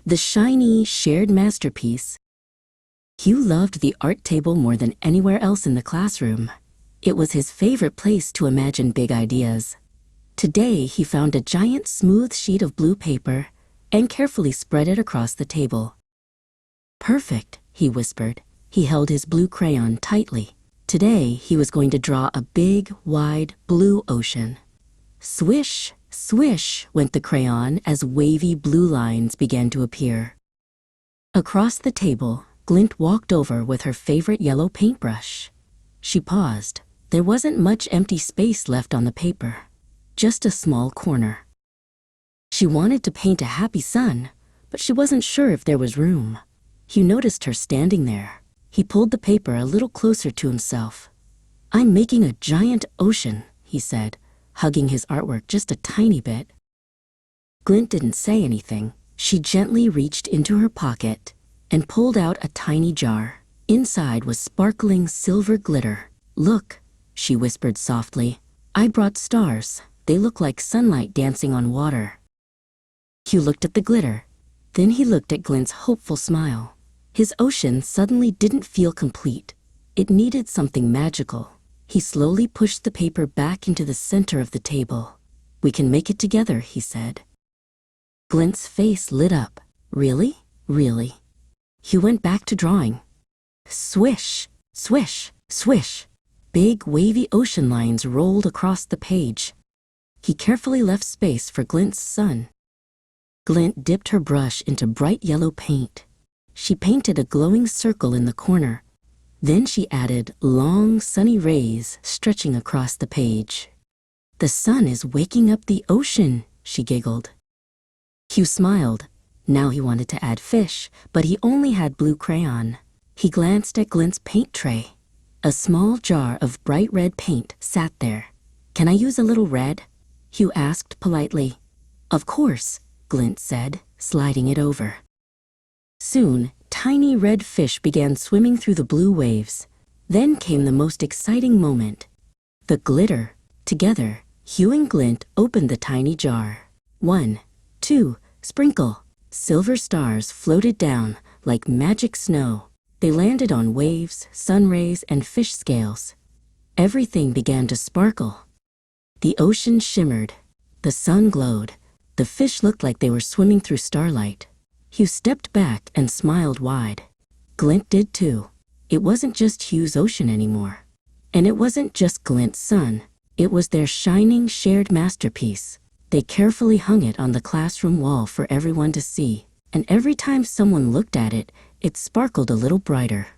the shiny, shared masterpiece. Hugh loved the art table more than anywhere else in the classroom. It was his favorite place to imagine big ideas. Today, he found a giant smooth sheet of blue paper and carefully spread it across the table. "Perfect," he whispered. He held his blue crayon tightly. Today, he was going to draw a big, wide, blue ocean. Swish, swish went the crayon as wavy blue lines began to appear. Across the table, Glint walked over with her favorite yellow paintbrush. She paused. There wasn't much empty space left on the paper, just a small corner. She wanted to paint a happy sun, but she wasn't sure if there was room. Hugh noticed her standing there. He pulled the paper a little closer to himself. "I'm making a giant ocean," he said, hugging his artwork just a tiny bit. Glint didn't say anything. She gently reached into her pocket and pulled out a tiny jar. Inside was sparkling silver glitter. "Look," she whispered softly. "I brought stars. They look like sunlight dancing on water." Hugh looked at the glitter. Then he looked at Glint's hopeful smile. His ocean suddenly didn't feel complete. It needed something magical. He slowly pushed the paper back into the center of the table. "We can make it together," he said. Glint's face lit up. "Really? Really?" Hugh went back to drawing. Swish, swish, swish. Big, wavy ocean lines rolled across the page. He carefully left space for Glint's sun. Glint dipped her brush into bright yellow paint. She painted a glowing circle in the corner. Then she added long, sunny rays stretching across the page. "The sun is waking up the ocean," she giggled. Hugh smiled. Now he wanted to add fish, but he only had blue crayon. He glanced at Glint's paint tray. A small jar of bright red paint sat there. "Can I use a little red?" Hugh asked politely. "Of course," Glint said, sliding it over. Soon, tiny red fish began swimming through the blue waves. Then came the most exciting moment. The glitter. Together, Hue and Glint opened the tiny jar. 1, 2, sprinkle. Silver stars floated down like magic snow. They landed on waves, sun rays, and fish scales. Everything began to sparkle. The ocean shimmered. The sun glowed. The fish looked like they were swimming through starlight. Hugh stepped back and smiled wide. Glint did too. It wasn't just Hugh's ocean anymore. And it wasn't just Glint's sun. It was their shining, shared masterpiece. They carefully hung it on the classroom wall for everyone to see. And every time someone looked at it, it sparkled a little brighter.